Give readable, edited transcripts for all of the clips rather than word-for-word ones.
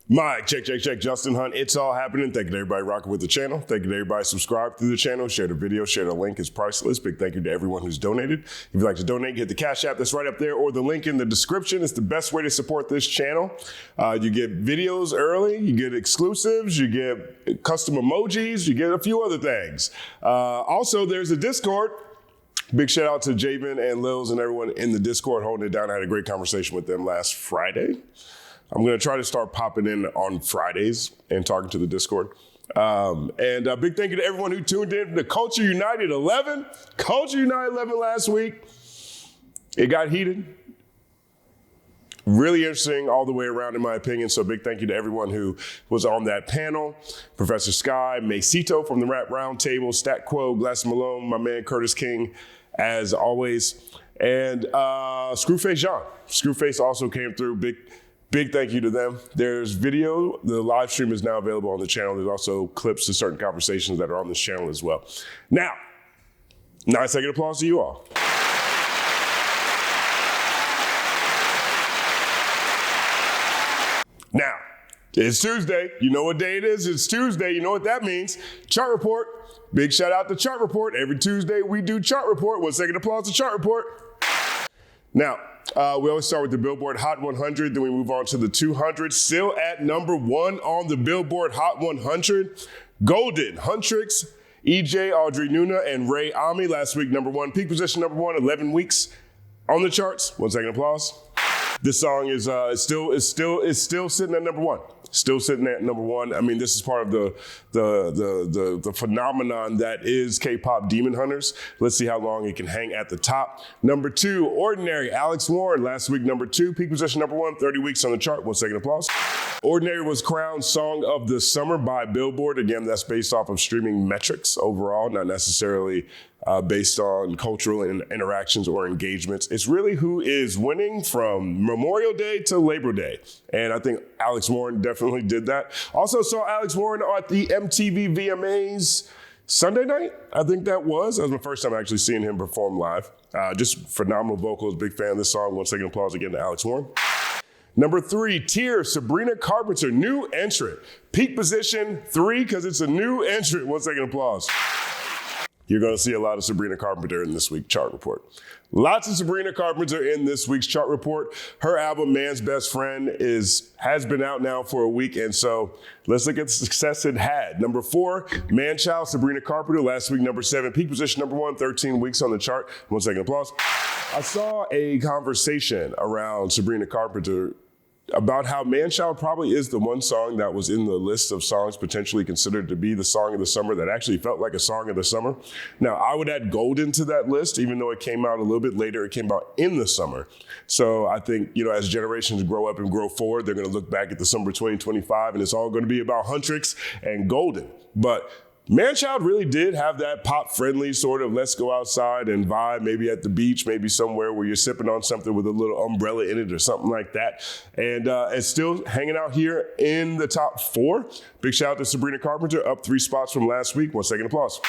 Mike, check. Justin Hunt, it's all happening. Thank you to everybody rocking with the channel. Thank you to everybody subscribe through the channel. Share the video, share the link. It's priceless. Big thank you to everyone who's donated. If you'd like to donate, hit the Cash App that's right up there or the link in the description. It's the best way to support this channel. You get videos early, you get exclusives, you get custom emojis, you get a few other things. Also, there's a Discord. Big shout out to Javen and Lils and everyone in the Discord holding it down. I had a great conversation with them last Friday. I'm going to try to start popping in on Fridays and talking to the Discord. And a big thank you to everyone who tuned in to Culture United 11. Culture United 11 last week. It got heated. Really interesting all the way around, in my opinion. So big thank you to everyone who was on that panel. Professor Sky, Macito from the Rap Roundtable, Stat Quo, Glass Malone, my man Curtis King, as always. And Screwface Jean. Screwface also came through. Big thank you to them. There's video. The live stream is now available on the channel. There's also clips of certain conversations that are on this channel as well. Now, 9-second applause to you all. Now, it's Tuesday. You know what day it is? It's Tuesday. You know what that means. Chart Report. Big shout out to Chart Report. Every Tuesday we do Chart Report. 1-second applause to Chart Report. Now, we always start with the Billboard Hot 100, then we move on to the 200. Still at number 1 on the Billboard Hot 100, Golden, Huntrix, EJ, Audrey Nuna, and Ray Ami. Last week, number 1. Peak position number 1, 11 weeks on the charts. 1-second applause. This song is still sitting at number 1. Still sitting at number 1. I mean, this is part of the phenomenon that is K-pop Demon Hunters. Let's see how long it can hang at the top. Number 2, Ordinary, Alex Warren. Last week, number 2. Peak position number 1, 30 weeks on the chart. 1-second applause. Ordinary was crowned Song of the Summer by Billboard. Again, that's based off of streaming metrics overall, not necessarily based on cultural interactions or engagements. It's really who is winning from Memorial Day to Labor Day. And I think Alex Warren definitely did that. Also saw Alex Warren at the MTV VMAs Sunday night. I think that was my first time actually seeing him perform live. Just phenomenal vocals. Big fan of this song. 1-second applause again to Alex Warren. Number 3, Tears, Sabrina Carpenter, new entrant. Peak position 3 because it's a new entrant. 1-second applause. You're going to see a lot of Sabrina Carpenter in this week's chart report. Lots of Sabrina Carpenter in this week's chart report. Her album, Man's Best Friend, has been out now for a week, and so let's look at the success it had. Number 4, Man Child, Sabrina Carpenter. Last week, number 7. Peak position number 1, 13 weeks on the chart. 1-second applause. I saw a conversation around Sabrina Carpenter about how Man Child probably is the one song that was in the list of songs potentially considered to be the song of the summer that actually felt like a song of the summer. Now, I would add Golden to that list, even though it came out a little bit later. It came out in the summer. So I think, as generations grow up and grow forward, they're going to look back at the summer 2025, and it's all going to be about Huntrix and Golden. But Man-Child really did have that pop-friendly sort of let's go outside and vibe, maybe at the beach, maybe somewhere where you're sipping on something with a little umbrella in it or something like that. And it's still hanging out here in the top 4. Big shout out to Sabrina Carpenter, up 3 spots from last week. 1-second applause.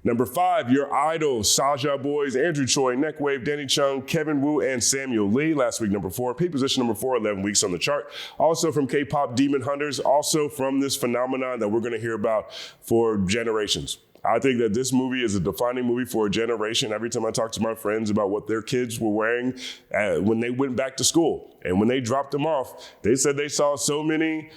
Number 5, your idols, Saja Boys, Andrew Choi, Neckwave, Danny Chung, Kevin Wu, and Samuel Lee. Last week, number 4. Peak position number 4, 11 weeks on the chart. Also from K-pop Demon Hunters, also from this phenomenon that we're going to hear about for generations. I think that this movie is a defining movie for a generation. Every time I talk to my friends about what their kids were wearing when they went back to school and when they dropped them off, they said they saw so many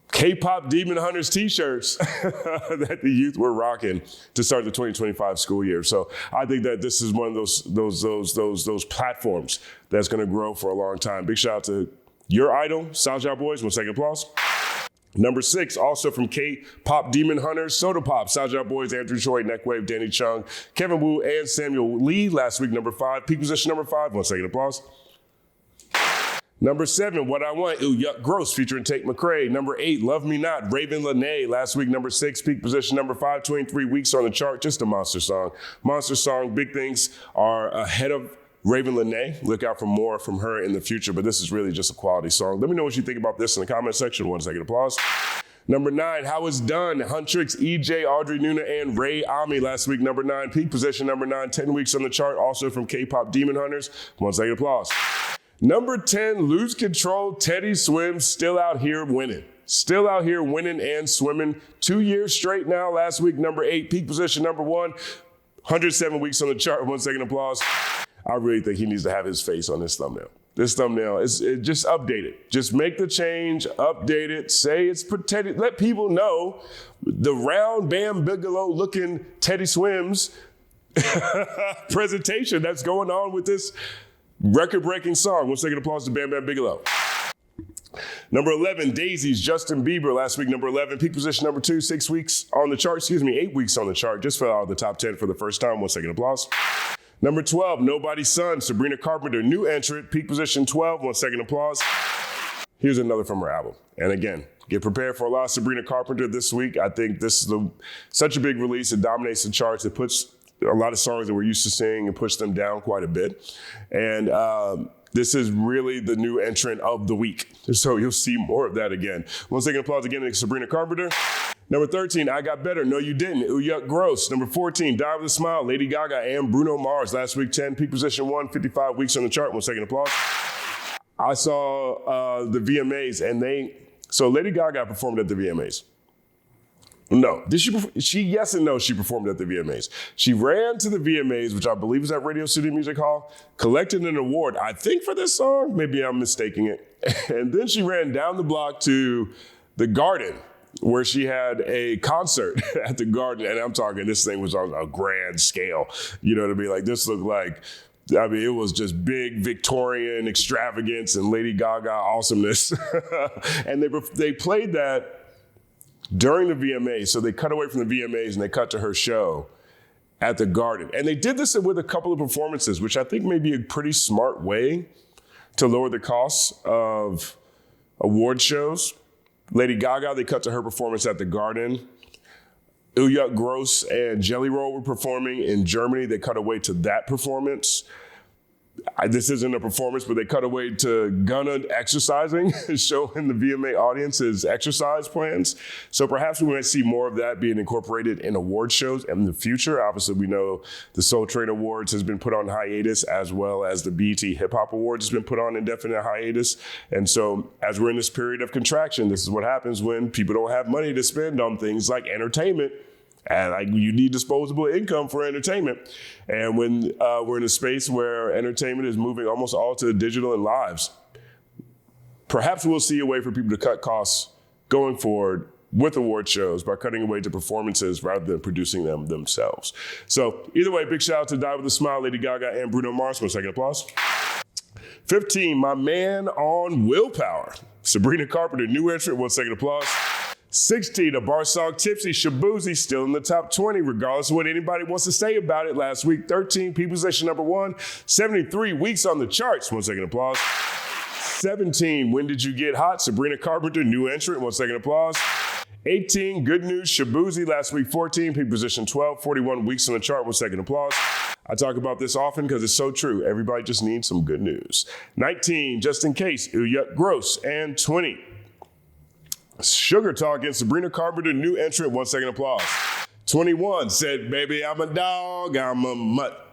K-pop Demon Hunters t-shirts that the youth were rocking to start the 2025 school year. So I think that this is one of those platforms that's going to grow for a long time. Big shout out to your idol, Saja Boys. 1-second applause. Number 6, also from K-pop Demon Hunters, Soda Pop, Saja Boys, Andrew Choi, Neckwave, Danny Chung, Kevin Wu, and Samuel Lee. Last week, number 5. Peak position number 5. 1-second applause. Number 7, What I Want, Ew Yuck Gross, featuring Tate McRae. Number 8, Love Me Not, Raven Lene. Last week, number 6, peak position number 5, 23 weeks on the chart. Just a monster song. Monster song. Big things are ahead of Raven Lene. Look out for more from her in the future, but this is really just a quality song. Let me know what you think about this in the comment section. 1-second applause. Number 9, How It's Done, Huntrix, EJ, Audrey Nuna, and Ray Ami. Last week, number 9, peak position number 9, 10 weeks on the chart. Also from K-pop Demon Hunters. 1-second applause. Number 10, Lose Control, Teddy Swims, still out here winning. Still out here winning and swimming 2 years straight now. Last week, number 8, peak position number 1, 107 weeks on the chart. 1 second applause. I really think he needs to have his face on this thumbnail. This thumbnail is just update it. Just make the change, update it, say it's Teddy. Let people know the round Bam Bigelow looking Teddy Swims presentation that's going on with this record-breaking song. 1 second applause to Bam Bam Bigelow. Number 11, Daisies, Justin Bieber. Last week, number 11, peak position number 2, 6 weeks on the chart. 8 weeks on the chart. Just fell out of the top 10 for the first time. 1 second applause. Number 12, Nobody's Son, Sabrina Carpenter, new entrant, peak position 12. 1 second applause. Here's another from her album. And again, get prepared for a lot of Sabrina Carpenter this week. I think this is such a big release. It dominates the charts. It puts a lot of songs that we're used to seeing and push them down quite a bit. And this is really the new entrant of the week. So you'll see more of that again. 1 second applause again to Sabrina Carpenter. Number 13, I Got Better, No You Didn't, Ooh Yuck Gross. Number 14, Die With a Smile, Lady Gaga and Bruno Mars. Last week, 10, peak position 1, 55 weeks on the chart. 1 second applause. I saw the VMAs and so Lady Gaga performed at the VMAs. No. Did she yes and no, she performed at the VMAs. She ran to the VMAs, which I believe is at Radio City Music Hall, collected an award, I think for this song, maybe I'm mistaking it. And then she ran down the block to the Garden, where she had a concert at the Garden. And I'm talking, this thing was on a grand scale. You know what I mean? Like this looked like, it was just big Victorian extravagance and Lady Gaga awesomeness. And they played that during the VMAs. So they cut away from the VMAs and they cut to her show at the Garden. And they did this with a couple of performances, which I think may be a pretty smart way to lower the costs of award shows. Lady Gaga, they cut to her performance at the Garden. Ooh Yuck Gross and Jelly Roll were performing in Germany. They cut away to that performance. This isn't a performance, but they cut away to Gunna exercising, showing the VMA audience his exercise plans. So perhaps we might see more of that being incorporated in award shows in the future. Obviously, we know the Soul Train Awards has been put on hiatus, as well as the BET Hip Hop Awards has been put on indefinite hiatus. And so as we're in this period of contraction, this is what happens when people don't have money to spend on things like entertainment. And you need disposable income for entertainment. And when we're in a space where entertainment is moving almost all to digital and lives, perhaps we'll see a way for people to cut costs going forward with award shows by cutting away to performances rather than producing them themselves. So either way, big shout out to Die With a Smile, Lady Gaga and Bruno Mars. 1 second applause. 15, my man on Willpower, Sabrina Carpenter, new entrant. 1 second applause. 16, a bar song Tipsy, Shabuzi, still in the top 20, regardless of what anybody wants to say about it. Last week, 13, peak position number 1, 73 weeks on the charts. 1 second applause. 17, When Did You Get Hot? Sabrina Carpenter, new entrant. 1 second applause. 18, Good News, Shabuzi. Last week, 14, peak position 12, 41 weeks on the chart. 1 second applause. I talk about this often because it's so true. Everybody just needs some good news. 19, Just In Case, Ooh Yuck Gross. And 20, Sugar Talking, Sabrina Carpenter, new entrant. 1 second applause. 21 said, Baby, I'm a dog, I'm a mutt.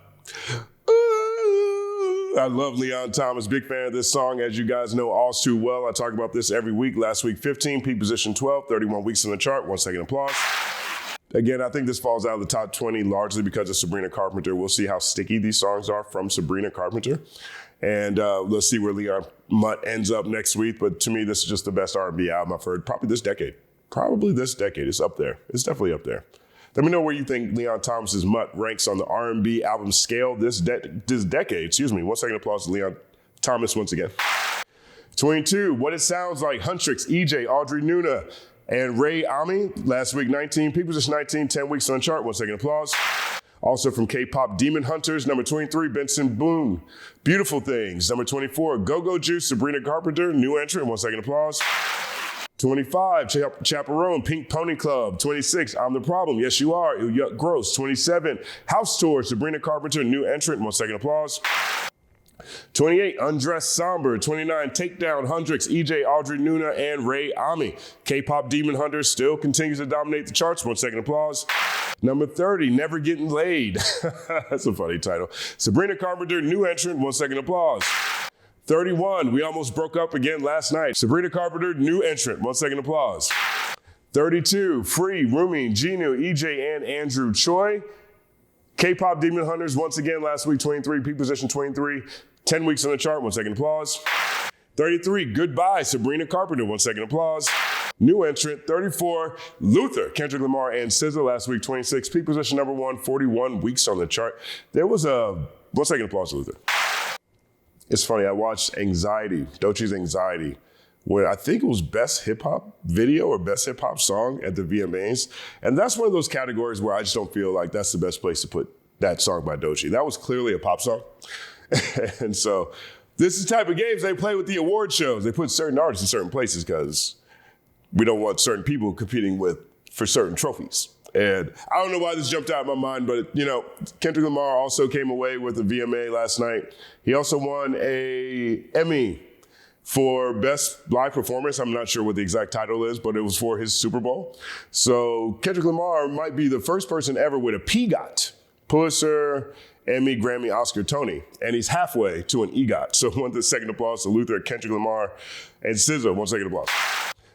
Ooh. I love Leon Thomas, big fan of this song, as you guys know all too well. I talk about this every week. Last week, 15, peak position 12, 31 weeks on the chart. 1 second applause. Again, I think this falls out of the top 20 largely because of Sabrina Carpenter. We'll see how sticky these songs are from Sabrina Carpenter. And let's see where Leon Mutt ends up next week. But to me, this is just the best R&B album I've heard probably this decade. It's up there. It's definitely up there. Let me know where you think Leon Thomas's Mutt ranks on the R&B album scale this decade. 1 second applause to Leon Thomas once again. 22, What It Sounds Like, Huntrix, EJ, Audrey Nuna, and Ray Ami. Last week, 19, peak position 19, 10 weeks on the chart. 1 second applause. Also from KPop, Demon Hunters. Number 23, Benson Boone, Beautiful Things. Number 24, Go-Go Juice, Sabrina Carpenter, new entrant. 1 second applause. 25, Chaperone, Pink Pony Club. 26, I'm the Problem, Yes You Are, Ooh Yuck Gross. 27, House Tour, Sabrina Carpenter, new entrant. 1 second applause. 28, Undressed Somber. 29, Takedown, Huntrix, EJ, Audrey Nuna, and Ray Ami. K-Pop Demon Hunters still continues to dominate the charts. 1 second applause. Number 30, Never Getting Laid. That's a funny title. Sabrina Carpenter, new entrant. 1 second applause. 31, we almost broke up again last night. Sabrina Carpenter, new entrant. 1 second applause. 32, Free, Rumi, Genu, EJ, and Andrew Choi. KPop Demon Hunters, once again last week, 23, peak position 23. 10 weeks on the chart. 1 second applause. 33, Goodbye, Sabrina Carpenter. 1 second applause. New entrant, 34, Luther, Kendrick Lamar, and SZA last week, 26, peak position number 1, 41 weeks on the chart. There was a 1 second applause to Luther. It's funny, I watched Anxiety, Doechie's Anxiety, where I think it was best hip hop video or best hip hop song at the VMAs. And that's one of those categories where I just don't feel like that's the best place to put that song by Doechii. That was clearly a pop song. And so this is the type of games they play with the award shows. They put certain artists in certain places because we don't want certain people competing for certain trophies. And I don't know why this jumped out of my mind, but Kendrick Lamar also came away with a VMA last night. He also won a Emmy for Best Live Performance. I'm not sure what the exact title is, but it was for his Super Bowl. So Kendrick Lamar might be the first person ever with a PGOT, Pulitzer, Emmy, Grammy, Oscar, Tony, and he's halfway to an EGOT. So 1 second applause to Luther, Kendrick Lamar, and SZA. 1 second applause.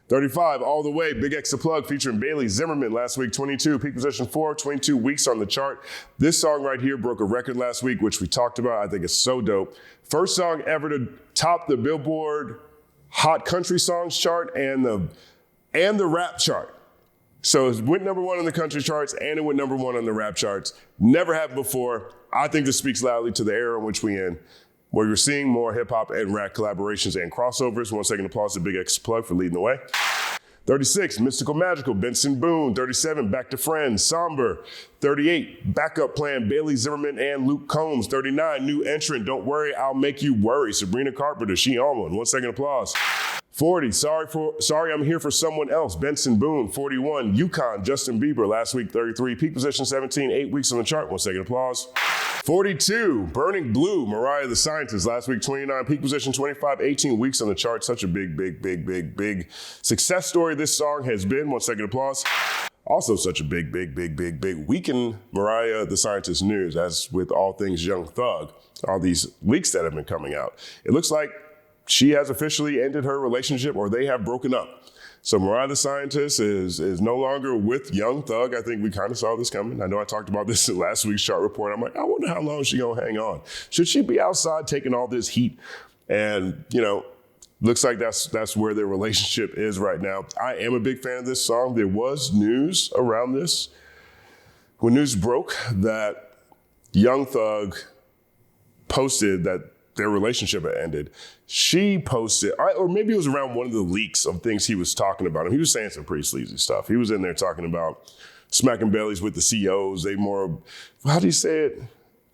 35, All the Way, Big X The Plug featuring Bailey Zimmerman last week, 22, peak position 4, 22 weeks on the chart. This song right here broke a record last week, which we talked about. I think it's so dope. First song ever to top the Billboard Hot Country Songs chart and the rap chart. So it went number 1 on the country charts and it went number 1 on the rap charts. Never happened before. I think this speaks loudly to the era in which we're in, where you're seeing more hip-hop and rap collaborations and crossovers. 1 second applause to Big X Plug for leading the way. 36, Mystical Magical, Benson Boone. 37, Back to Friends, Somber. 38, Backup Plan, Bailey Zimmerman and Luke Combs. 39, new entrant, Don't Worry, I'll Make You Worry, Sabrina Carpenter, she on one. 1 second applause. 40, Sorry I'm Here for Someone Else, Benson Boone. 41, Yukon, Justin Bieber, last week 33, peak position 17, 8 weeks on the chart. 1 second applause. 42, Burning Blue, Mariah The Scientist, last week 29, peak position 25, 18 weeks on the chart. Such a big success story this song has been. 1 second applause. Also such a big week in Mariah The Scientist news, as with all things Young Thug, all these leaks that have been coming out. It looks like she has officially ended her relationship, or they have broken up. So Mariah The Scientist is no longer with Young Thug. I think we kind of saw this coming. I know I talked about this in last week's chart report. I'm like, I wonder how long she's gonna hang on. Should she be outside taking all this heat? And, looks like that's where their relationship is right now. I am a big fan of this song. There was news around this. When news broke that Young Thug posted that their relationship had ended, she posted, or maybe it was around one of the leaks of things he was talking about. And he was saying some pretty sleazy stuff. He was in there talking about smacking bellies with the CEOs. How do you say it?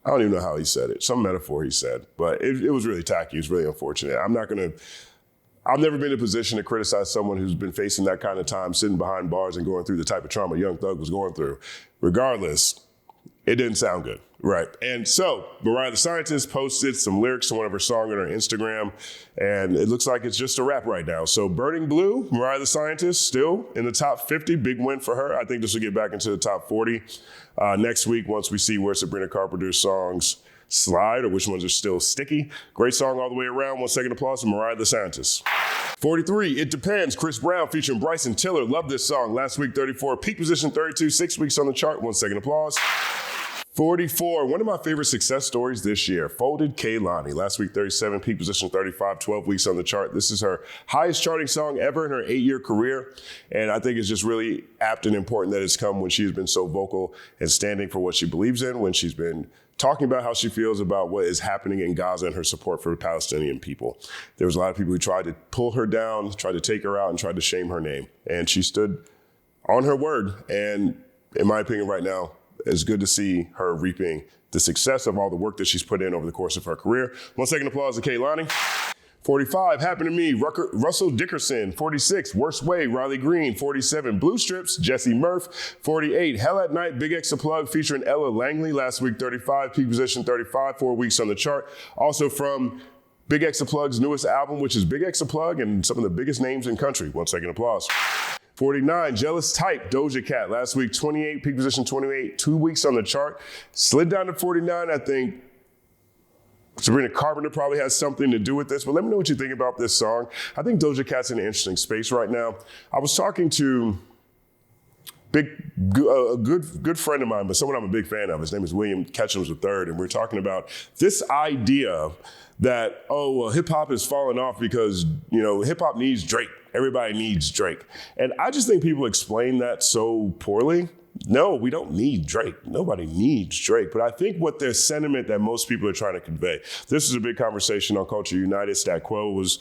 I don't even know how he said it. Some metaphor he said, but it was really tacky. It was really unfortunate. I've never been in a position to criticize someone who's been facing that kind of time, sitting behind bars and going through the type of trauma Young Thug was going through. Regardless, it didn't sound good. Right. And so Mariah The Scientist posted some lyrics to one of her songs on her Instagram, and it looks like it's just a wrap right now. So Burning Blue, Mariah The Scientist, still in the top 50. Big win for her. I think this will get back into the top 40 next week once we see where Sabrina Carpenter's songs slide or which ones are still sticky. Great song all the way around. 1 second applause to Mariah The Scientist. 43, It Depends, Chris Brown featuring Bryson Tiller. Love this song. Last week 34, peak position 32, 6 weeks on the chart. 1 second applause. 44, one of my favorite success stories this year, Folded Kehlani. Last week 37, peak position 35, 12 weeks on the chart. This is her highest charting song ever in her 8-year career. And I think it's just really apt and important that it's come when she's been so vocal and standing for what she believes in, when she's been talking about how she feels about what is happening in Gaza and her support for the Palestinian people. There was a lot of people who tried to pull her down, tried to take her out, and tried to shame her name. And she stood on her word. And in my opinion right now, it's good to see her reaping the success of all the work that she's put in over the course of her career. 1 second applause to Kehlani. 45, Happen to Me, Russell Dickerson. 46, Worst Way, Riley Green. 47, Blue Strips, Jesse Murph. 48, Hell at Night, Big X The Plug featuring Ella Langley. Last week 35, peak position 35, 4 weeks on the chart. Also from Big X The Plug's newest album, which is Big X The Plug and some of the biggest names in country. 1 second applause. 49, Jealous Type, Doja Cat. Last week, 28, peak position 28, 2 weeks on the chart. Slid down to 49, I think. Sabrina Carpenter probably has something to do with this, but let me know what you think about this song. I think Doja Cat's in an interesting space right now. I was talking to a good friend of mine, but someone I'm a big fan of. His name is William Ketchums III, and we're talking about this idea that, hip hop is falling off because, hip hop needs Drake. Everybody needs Drake. And I just think people explain that so poorly. No, we don't need Drake. Nobody needs Drake. But I think what their sentiment that most people are trying to convey, this is a big conversation on Culture United. Stat Quo was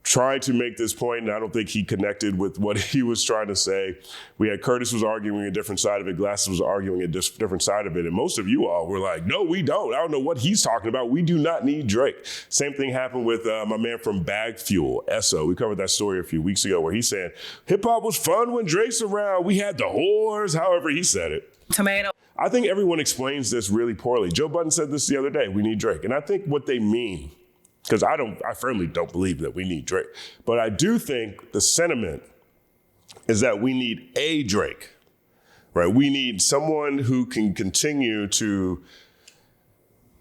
trying to make this point, and I don't think he connected with what he was trying to say. We had Curtis was arguing a different side of it. Glasses was arguing a different side of it. And most of you all were like, no, we don't. I don't know what he's talking about. We do not need Drake. Same thing happened with my man from Bag Fuel, Esso. We covered that story a few weeks ago where he said, hip hop was fun when Drake's around. We had the whores, however he said it. Tomato. I think everyone explains this really poorly. Joe Budden said this the other day, we need Drake. And I think what they mean, because I firmly don't believe that we need Drake. But I do think the sentiment is that we need a Drake, right? We need someone who can continue to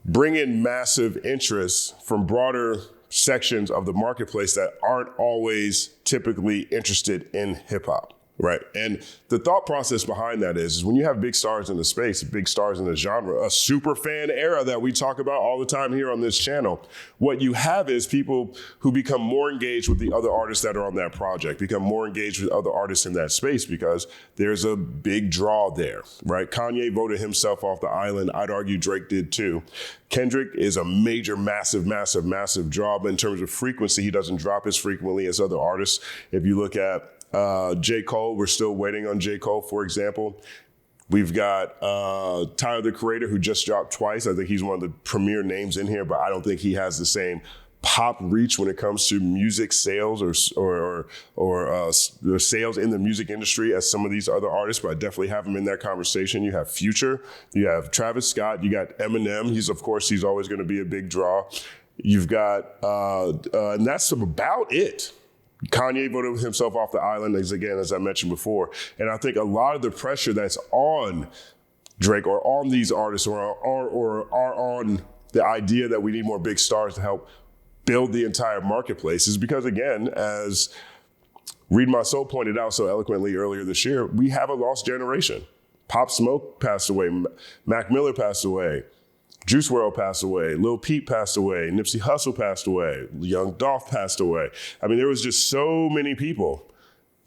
bring in massive interest from broader sections of the marketplace that aren't always typically interested in hip hop. Right. And the thought process behind that is when you have big stars in the space, big stars in the genre, a super fan era that we talk about all the time here on this channel, what you have is people who become more engaged with the other artists that are on that project, become more engaged with other artists in that space because there's a big draw there. Right. Kanye voted himself off the island. I'd argue Drake did too. Kendrick is a major, massive draw, but in terms of frequency, he doesn't drop as frequently as other artists. If you look at J. Cole, we're still waiting on J. Cole, for example. We've got Tyler, the Creator, who just dropped twice. I think he's one of the premier names in here, but I don't think he has the same pop reach when it comes to music sales or sales in the music industry as some of these other artists, but I definitely have him in that conversation. You have Future, you have Travis Scott, you got Eminem. He's always going to be a big draw. You've got, and that's about it. Kanye voted himself off the island, as I mentioned before. And I think a lot of the pressure that's on Drake or on these artists or are on the idea that we need more big stars to help build the entire marketplace is because, again, as Read My Soul pointed out so eloquently earlier this year, we have a lost generation. Pop Smoke passed away. Mac Miller passed away. Juice WRLD passed away, Lil Peep passed away, Nipsey Hussle passed away, Young Dolph passed away. I mean, there was just so many people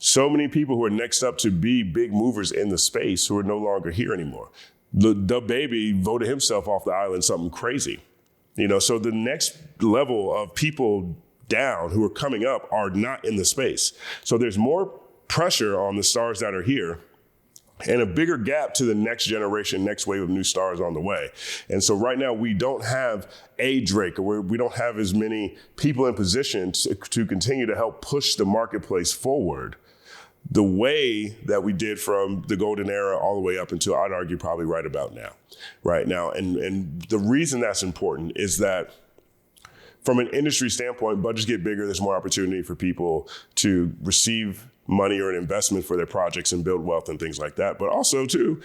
who are next up to be big movers in the space who are no longer here anymore. The Baby voted himself off the island, something crazy. So the next level of people down who are coming up are not in the space. So there's more pressure on the stars that are here and a bigger gap to the next generation, next wave of new stars on the way. And so right now we don't have a Drake, or we don't have as many people in position to continue to help push the marketplace forward the way that we did from the golden era all the way up until, I'd argue, probably right about now. Right now. And the reason that's important is that from an industry standpoint, budgets get bigger, there's more opportunity for people to receive money or an investment for their projects and build wealth and things like that. But also, too,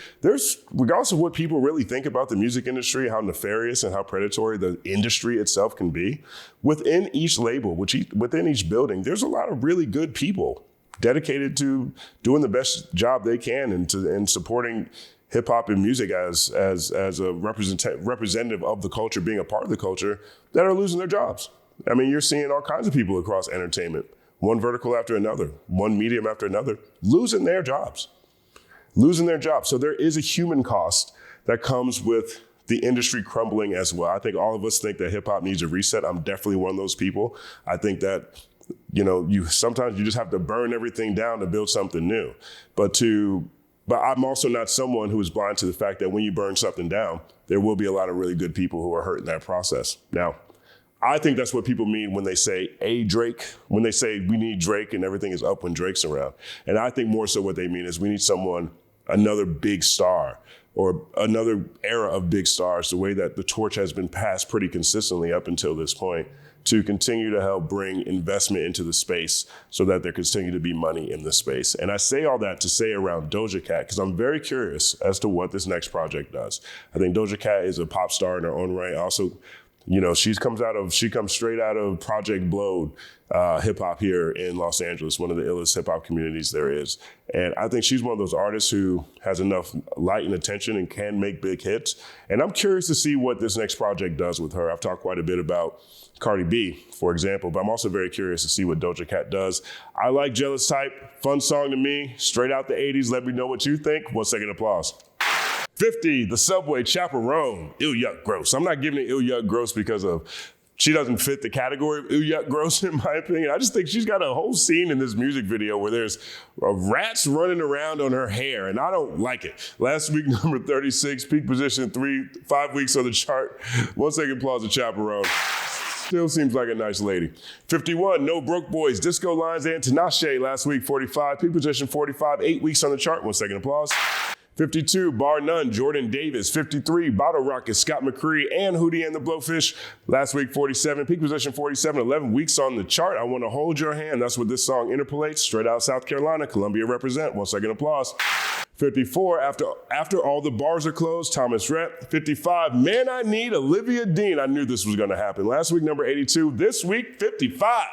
regardless of what people really think about the music industry, how nefarious and how predatory the industry itself can be, within each label, within each building, there's a lot of really good people dedicated to doing the best job they can and supporting hip hop and music as a representative of the culture, being a part of the culture, that are losing their jobs. I mean, you're seeing all kinds of people across entertainment, one vertical after another, one medium after another, losing their jobs. So there is a human cost that comes with the industry crumbling as well. I think all of us think that hip hop needs a reset. I'm definitely one of those people. I think that, sometimes you just have to burn everything down to build something new. But I'm also not someone who is blind to the fact that when you burn something down, there will be a lot of really good people who are hurt in that process. Now, I think that's what people mean when they say a Drake, when they say we need Drake and everything is up when Drake's around. And I think more so what they mean is we need another big star or another era of big stars, the way that the torch has been passed pretty consistently up until this point, to continue to help bring investment into the space so that there continue to be money in the space. And I say all that to say around Doja Cat, because I'm very curious as to what this next project does. I think Doja Cat is a pop star in her own right. I also You know, she comes straight out of Project Blowed hip hop here in Los Angeles, one of the illest hip hop communities there is. And I think she's one of those artists who has enough light and attention and can make big hits. And I'm curious to see what this next project does with her. I've talked quite a bit about Cardi B, for example, but I'm also very curious to see what Doja Cat does. I like Jealous Type, fun song to me, straight out the 80s. Let me know what you think. 1 second applause. 50, The Subway, Chaperone. Ew, yuck, gross. I'm not giving it ew, yuck, gross because she doesn't fit the category of ew, yuck, gross in my opinion. I just think she's got a whole scene in this music video where there's rats running around on her hair, and I don't like it. Last week, number 36, peak position 5 weeks on the chart. 1 second applause to Chaperone. Still seems like a nice lady. 51, No Broke Boys, Disco Lines, and Tinashe. Last week, 45, peak position 45, 8 weeks on the chart. 1 second applause. 52, Bar None, Jordan Davis. 53, Bottle Rocket, Scott McCree, and Hootie and the Blowfish. Last week, 47, peak position 47, 11 weeks on the chart. I Want to Hold Your Hand. That's what this song interpolates. Straight out South Carolina, Columbia represent. 1 second applause. 54, after All the Bars Are Closed, Thomas Rhett. 55, Man I Need, Olivia Dean. I knew this was going to happen. Last week, number 82. This week, 55.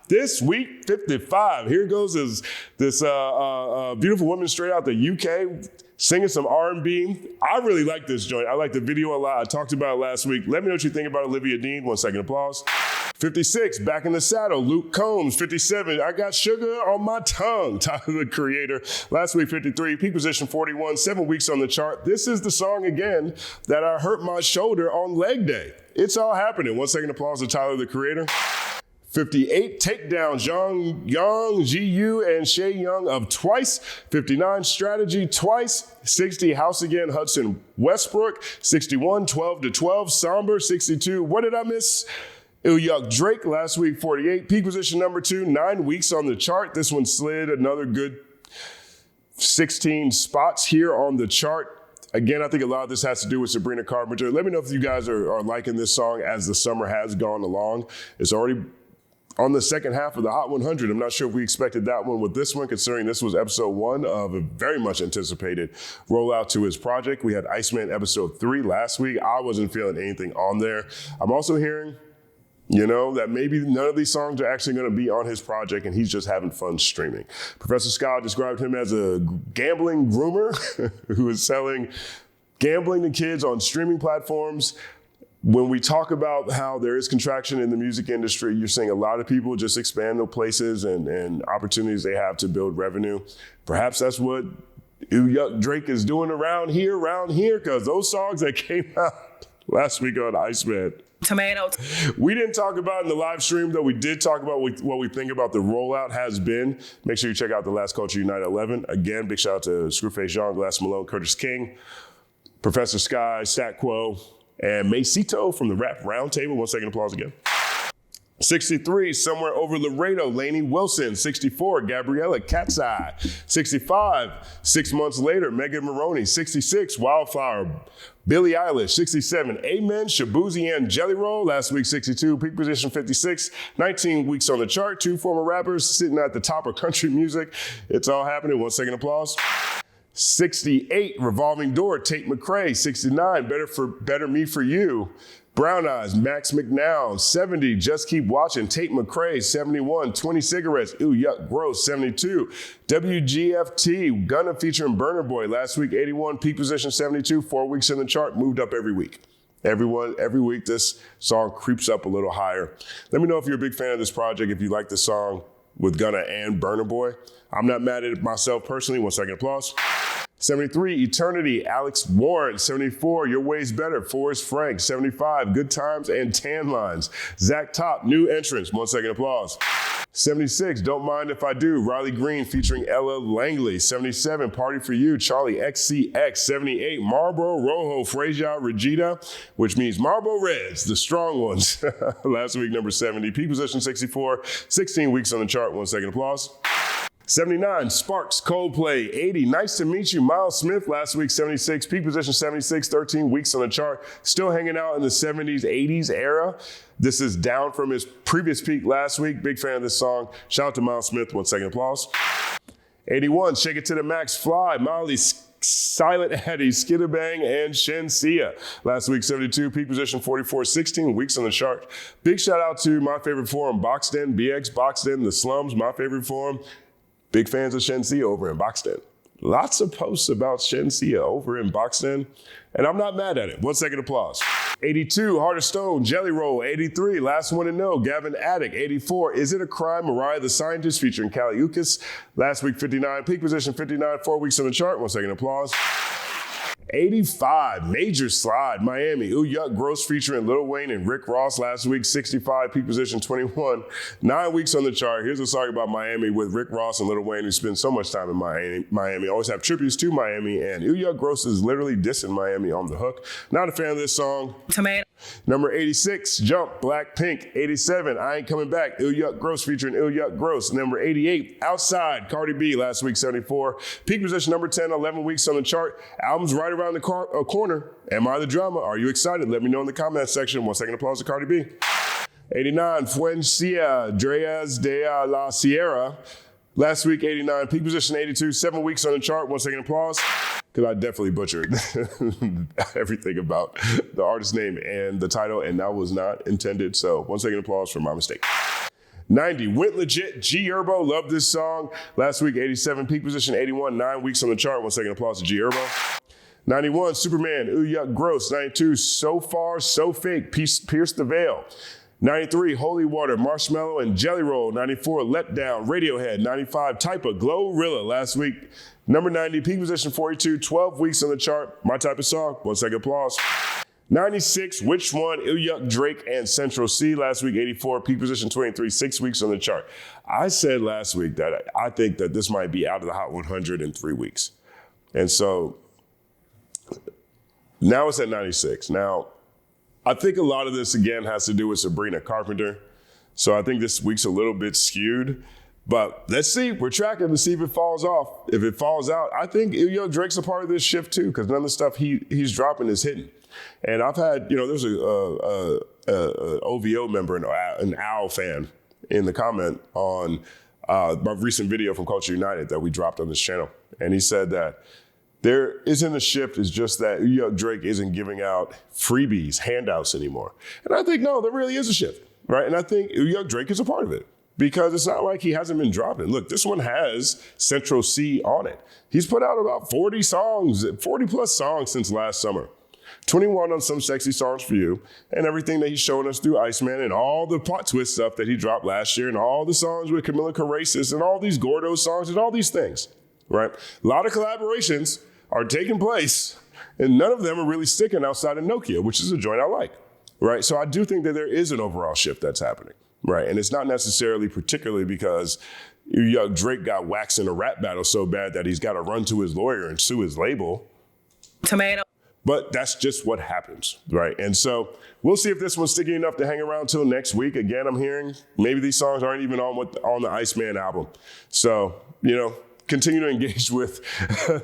This week, 55. Here goes this beautiful woman straight out the UK singing some R&B. I really like this joint. I like the video a lot. I talked about it last week. Let me know what you think about Olivia Dean. 1 second applause. 56, Back in the Saddle, Luke Combs. 57, I Got Sugar on My Tongue, Tyler, the Creator. Last week, 53, peak position 41, 7 weeks on the chart. This is the song again that I hurt my shoulder on leg day. It's all happening. 1 second applause to Tyler, the Creator. 58, Takedown, Zhang Yang, Ji-Yu, and Shay Young of Twice. 59, Strategy, Twice. 60, House Again, Hudson Westbrook. 61, 12 to 12, Somber. 62, what did I miss? Ew Yuck Drake, last week 48, peak position number 2, 9 weeks on the chart. This one slid another good 16 spots here on the chart. Again, I think a lot of this has to do with Sabrina Carpenter. Let me know if you guys are liking this song as the summer has gone along. It's already on the second half of the Hot 100. I'm not sure if we expected that one with this one, considering this was episode 1 of a very much anticipated rollout to his project. We had Iceman episode 3 last week. I wasn't feeling anything on there. I'm also hearing, that maybe none of these songs are actually going to be on his project and he's just having fun streaming. Professor Scott described him as a gambling groomer who is selling gambling to kids on streaming platforms. When we talk about how there is contraction in the music industry, you're seeing a lot of people just expand the places and opportunities they have to build revenue. Perhaps that's what Ew Yuck Drake is doing around here, because those songs that came out last week on Iceman. Tomatoes. We didn't talk about in the live stream, though we did talk about what we think about the rollout has been. Make sure you check out the Last Culture United 11. Again, big shout out to Screwface Jean, Glass Malone, Curtis King, Professor Sky, Stat Quo, and Macito from the Rap Roundtable. 1 second applause again. 63, Somewhere Over Laredo, Lainey Wilson. 64, Gabriella Cat's Eye. 65, 6 months later, Megan Maroney. 66, Wildflower, Billie Eilish. 67, Amen, Shabuzi and Jelly Roll. Last week, 62, peak position 56. 19 weeks on the chart. 2 former rappers sitting at the top of country music. It's all happening. 1 second applause. 68, Revolving Door, Tate McRae. 69, Better Me For You, Brown Eyes, Max McNown. 70, Just Keep Watching, Tate McRae. 71, 20 Cigarettes, Ew Yuck Gross. 72, WGFT, Gunna featuring Burner Boy. Last week, 81, peak position 72, 4 weeks in the chart, moved up every week. Every week this song creeps up a little higher. Let me know if you're a big fan of this project, if you like this song with Gunna and Burner Boy. I'm not mad at it myself personally. 1 second applause. 73, Eternity, Alex Warren. 74, Your Way's Better, Forrest Frank. 75, Good Times and Tan Lines, Zach Top, new entrance. 1 second applause. 76, Don't Mind If I Do, Riley Green featuring Ella Langley. 77, Party For You, Charlie XCX. 78, Marlboro Rojo, Frazier Regina, which means Marlboro Reds, the strong ones. Last week, number 70, peak position 64, 16 weeks on the chart. 1 second applause. 79, Sparks, Coldplay. 80, Nice to Meet You, Miles Smith. Last week, 76, peak position 76, 13 weeks on the chart. Still hanging out in the 70s, 80s era. This is down from his previous peak last week. Big fan of this song. Shout out to Miles Smith. 1 second applause. 81, Shake It to the Max, Fly, Miley Silent Addy, Skidabang, and Shensia. Last week, 72, peak position 44, 16 weeks on the chart. Big shout out to my favorite forum, Boxden, BX Boxden, The Slums, my favorite forum. Big fans of Shensia over in Boxden. Lots of posts about Shensia over in Boxden, and I'm not mad at it. 1 second applause. 82, Heart of Stone, Jelly Roll. 83, Last One to Know, Gavin Addick. 84, Is It a Crime, Mariah The Scientist featuring Kali Uchis. Last week, 59, peak position 59, 4 weeks on the chart. 1 second applause. 85, Major Slide, Miami. Ooh Yuck Gross featuring Lil Wayne and Rick Ross. Last week, 65, peak position 21, 9 weeks on the chart. Here's a song about Miami with Rick Ross and Lil Wayne, who spend so much time in Miami. Always have tributes to Miami, and Ooh Yuck Gross is literally dissing Miami on the hook. Not a fan of this song. Tomato. Number 86, Jump, Blackpink. 87, I Ain't Coming Back, Ooh Yuck Gross featuring Ooh Yuck Gross. Number 88, Outside, Cardi B. Last week, 74. Peak position number 10, 11 weeks on the chart. Album's right around the corner. Am I the drama? Are you excited? Let me know in the comments section. 1 second applause to Cardi B. 89, Fuencia, Dreas de la Sierra. Last week, 89, peak position 82, 7 weeks on the chart. 1 second applause. Because I definitely butchered everything about the artist name and the title, and that was not intended. So 1 second applause for my mistake. 90, Went Legit, G Herbo. Love this song. Last week, 87, peak position 81, 9 weeks on the chart. 1 second applause to G Herbo. 91, Superman, Ooh Yuck Gross. 92, So Far, So Fake, Pierce the Veil. 93, Holy Water, Marshmallow and Jelly Roll. 94, Letdown, Radiohead. 95, Typa, Glorilla. Last week, number 90, peak position 42, 12 weeks on the chart. My type of song. 1 second applause. 96, Which One, Ooh Yuck, Drake, and Central C. Last week, 84, peak position 23, 6 weeks on the chart. I said last week that I think that this might be out of the Hot 100 in 3 weeks. And so now it's at 96. Now, I think a lot of this, again, has to do with Sabrina Carpenter. So I think this week's a little bit skewed. But let's see. We're tracking to see if it falls off. If it falls out, I think Drake's a part of this shift too, because none of the stuff he's dropping is hitting. And I've had, there's a OVO member, an OWL fan, in the comment on my recent video from Culture United that we dropped on this channel. And he said that there isn't a shift, it's just that Young Drake isn't giving out freebies, handouts anymore. And I think, no, there really is a shift, right? And I think Young Drake is a part of it because it's not like he hasn't been dropping. Look, this one has Central C on it. He's put out about 40 plus songs since last summer. 21 on Some Sexy Songs for You, and everything that he's showing us through Iceman and all the plot twist stuff that he dropped last year and all the songs with Camila Cabello and all these Gordo songs and all these things, right? A lot of collaborations are taking place, and none of them are really sticking outside of Nokia, which is a joint I like, right? So I do think that there is an overall shift that's happening, right? And it's not necessarily particularly because Young Drake got waxed in a rap battle so bad that he's got to run to his lawyer and sue his label. Tomato. But that's just what happens, right? And so we'll see if this one's sticky enough to hang around till next week. Again, I'm hearing maybe these songs aren't even on the Iceman album. So, continue to engage with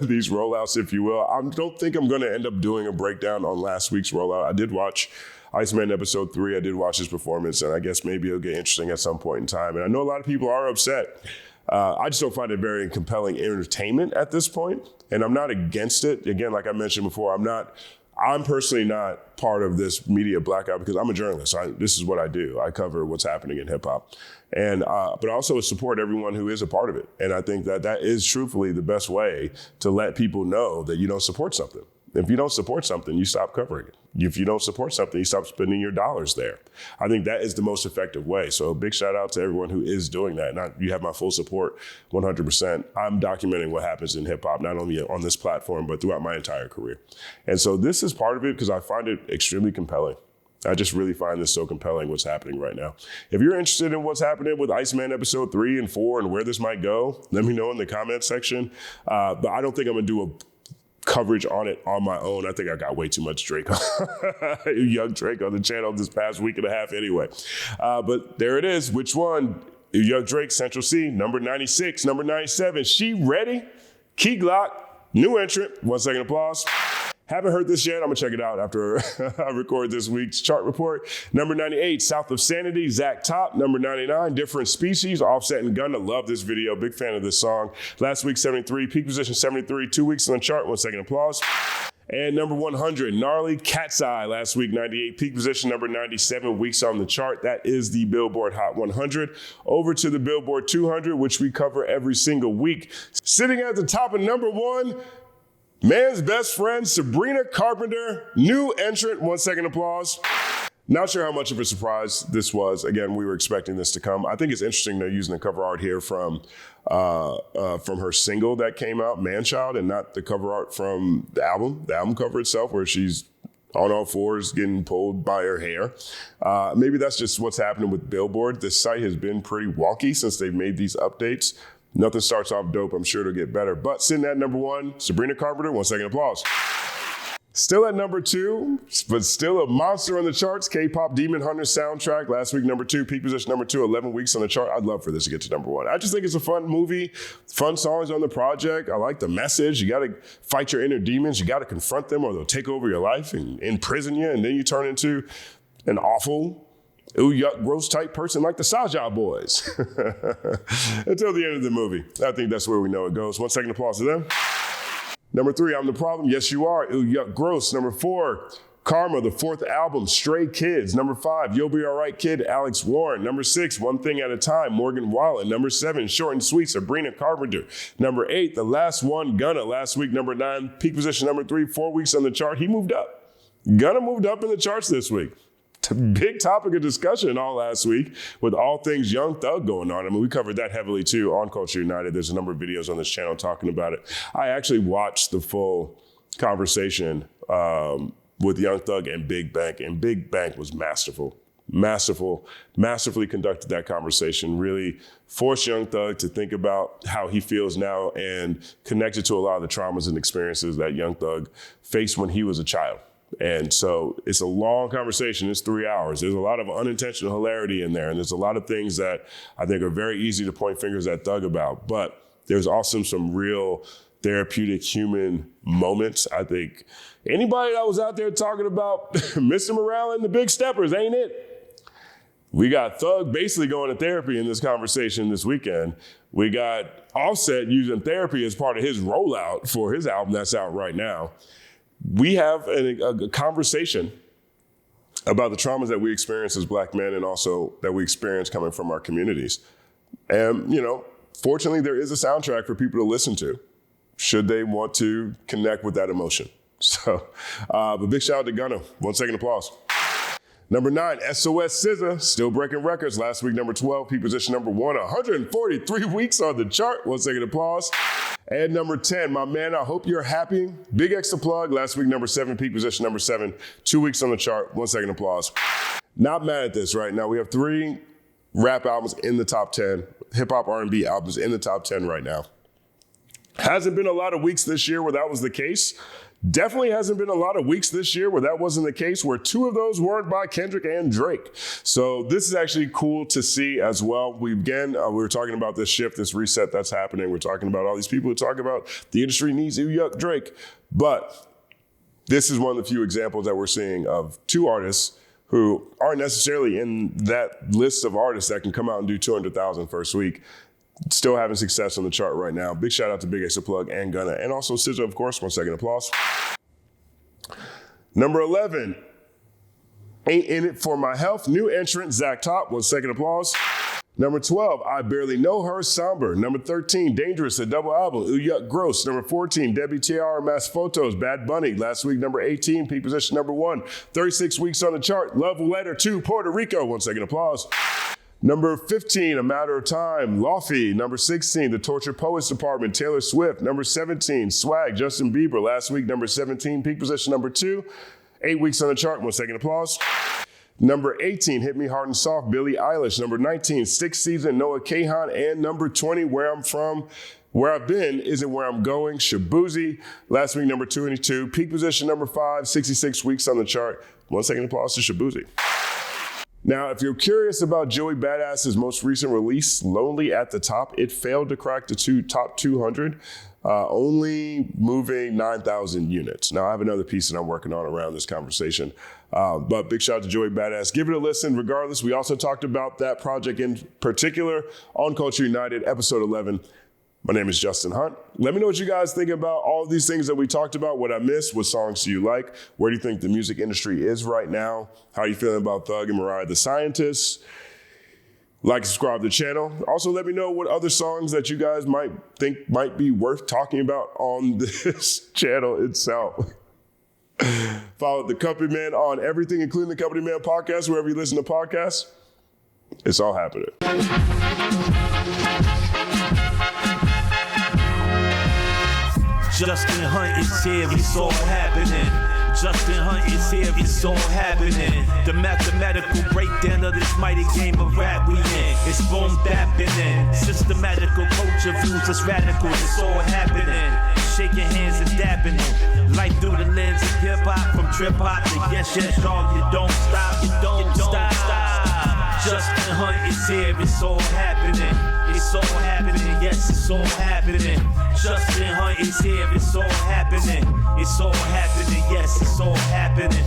these rollouts, if you will. I don't think I'm going to end up doing a breakdown on last week's rollout. I did watch Iceman episode 3. I did watch his performance, and I guess maybe it'll get interesting at some point in time. And I know a lot of people are upset. I just don't find it very compelling entertainment at this point, and I'm not against it. Again, like I mentioned before, I'm personally not part of this media blackout because I'm a journalist. This is what I do. I cover what's happening in hip hop. And but also support everyone who is a part of it. And I think that is truthfully the best way to let people know that you don't support something. If you don't support something, you stop covering it. If you don't support something, you stop spending your dollars there. I think that is the most effective way. So a big shout out to everyone who is doing that. You have my full support 100%. I'm documenting what happens in hip hop, not only on this platform, but throughout my entire career. And so this is part of it because I find it extremely compelling. I just really find this so compelling what's happening right now. If you're interested in what's happening with Iceman episode 3 and 4 and where this might go, let me know in the comment section. But I don't think I'm going to do a coverage on it on my own. I think I got way too much Drake, Young Drake on the channel this past week and a half anyway. But there it is. Which one? Young Drake, Central C, number 96, number 97. She Ready? Key Glock, new entrant. 1 second applause. Haven't heard this yet. I'm going to check it out after I record this week's chart report. Number 98, South of Sanity, Zach Top. Number 99, Different Species, Offset and Gunna. Love this video. Big fan of this song. Last week, 73, peak position 73, 2 weeks on the chart. 1 second applause. And number 100, Gnarly Cat's Eye. Last week, 98, peak position number 97, weeks on the chart. That is the Billboard Hot 100. Over to the Billboard 200, which we cover every single week. Sitting at the top of number 1, man's best friend, Sabrina Carpenter, new entrant. 1 second applause. Not sure how much of a surprise this was. Again, we were expecting this to come. I think it's interesting they're using the cover art here from her single that came out, Manchild, and not the cover art from the album cover itself, where she's on all fours getting pulled by her hair. Maybe that's just what's happening with Billboard. This site has been pretty wonky since they've made these updates. Nothing starts off dope. I'm sure it'll get better. But sitting at number 1, Sabrina Carpenter. 1 second applause. Still at number 2, but still a monster on the charts, KPop Demon Hunter soundtrack. Last week, number 2, peak position number 2, 11 weeks on the chart. I'd love for this to get to number 1. I just think it's a fun movie, fun songs on the project. I like the message. You got to fight your inner demons. You got to confront them or they'll take over your life and imprison you. And then you turn into an awful, ooh, yuck, gross type person like the Saja Boys. Until the end of the movie. I think that's where we know it goes. 1 second applause to them. Number 3, I'm the Problem. Yes, you are. Ooh, yuck, gross. Number 4, Karma, the 4th album, Stray Kids. Number 5, You'll Be Alright Kid, Alex Warren. Number 6, One Thing at a Time, Morgan Wallen. Number 7, Short and Sweet, Sabrina Carpenter. Number 8, the last one, Gunna. Last week, number 9, peak position number 3, 4 weeks on the chart. He moved up. Gunna moved up in the charts this week. Big topic of discussion all last week with all things Young Thug going on. I mean, we covered that heavily too on Culture United. There's a number of videos on this channel talking about it. I actually watched the full conversation with Young Thug and Big Bank, and Big Bank was masterfully conducted that conversation, really forced Young Thug to think about how he feels now and connected to a lot of the traumas and experiences that Young Thug faced when he was a child. And so it's a long conversation. It's 3 hours. There's a lot of unintentional hilarity in there. And there's a lot of things that I think are very easy to point fingers at Thug about. But there's also some real therapeutic human moments. I think anybody that was out there talking about Mr. Morale and the Big Steppers, ain't it? We got Thug basically going to therapy in this conversation this weekend. We got Offset using therapy as part of his rollout for his album that's out right now. We have a conversation about the traumas that we experience as Black men and also that we experience coming from our communities. And, you know, fortunately, there is a soundtrack for people to listen to should they want to connect with that emotion. So, but big shout out to Gunna. 1 second applause. Number 9, SOS SZA, still breaking records. Last week, number 12, peak position number 1, 143 weeks on the chart. 1 second applause. And number 10, my man, I hope you're happy. Big extra plug. Last week, number 7, peak position number 7, 2 weeks on the chart. 1 second applause. Not mad at this right now. We have 3 rap albums in the top 10, hip hop R&B albums in the top 10 right now. Hasn't been a lot of weeks this year where that was the case. Definitely hasn't been a lot of weeks this year where that wasn't the case, where 2 of those weren't by Kendrick and Drake. So this is actually cool to see as well. We were talking about this shift, this reset that's happening. We're talking about all these people who talk about the industry needs Ew Yuck Drake. But this is one of the few examples that we're seeing of 2 artists who aren't necessarily in that list of artists that can come out and do 200,000 first week. Still having success on the chart right now. Big shout out to Big Extra Plug and Gunna. And also SZA, of course. 1 second applause. Number 11, Ain't In It For My Health. New entrant, Zach Top. 1 second applause. Number 12, I Barely Know Her, Somber. Number 13, Dangerous, a double album, Ooh Yuck Gross. Number 14, Debbie Tiara, Mass Photos, Bad Bunny. Last week, number 18, peak position number 1, 36 weeks on the chart, Love Letter to Puerto Rico. 1 second applause. Number 15, A Matter of Time, Laufey. Number 16, The Torture Poets Department, Taylor Swift. Number 17, Swag, Justin Bieber. Last week, number 17, peak position number 2, 8 weeks on the chart. 1 second applause. Number 18, Hit Me Hard and Soft, Billie Eilish. Number 19, 6th Season, Noah Kahan. And number 20, Where I'm From, Where I've Been Isn't Where I'm Going, Shabuzi. Last week, number 22, peak position number 5, 66 weeks on the chart. 1 second applause to Shabuzi. Now, if you're curious about Joey Badass's most recent release, Lonely at the Top, it failed to crack the top 200, only moving 9,000 units. Now, I have another piece that I'm working on around this conversation, but big shout out to Joey Badass. Give it a listen regardless. We also talked about that project in particular on Culture United, episode 11. My name is Justin Hunt. Let me know what you guys think about all of these things that we talked about, what I missed, what songs do you like, where do you think the music industry is right now, how are you feeling about Thug and Mariah The Scientist. Like and subscribe to the channel. Also, let me know what other songs that you guys might think might be worth talking about on this channel itself. Follow The Company Man on everything, including The Company Man podcast, wherever you listen to podcasts. It's all happening. Justin Hunt is here, it's all happening. Justin Hunt is here, it's all happening. The mathematical breakdown of this mighty game of rap we in. It's boom bapping. Systematical culture views, it's radical, it's all happening. Shaking hands and dabbing them. Life through the lens of hip hop, from trip hop to yes, dog. You don't stop, you don't stop. Justin Hunt is here, it's all happening. It's all happening, yes, it's all happening. Justin Hunt is here, it's all happening. It's all happening, yes, it's all happening.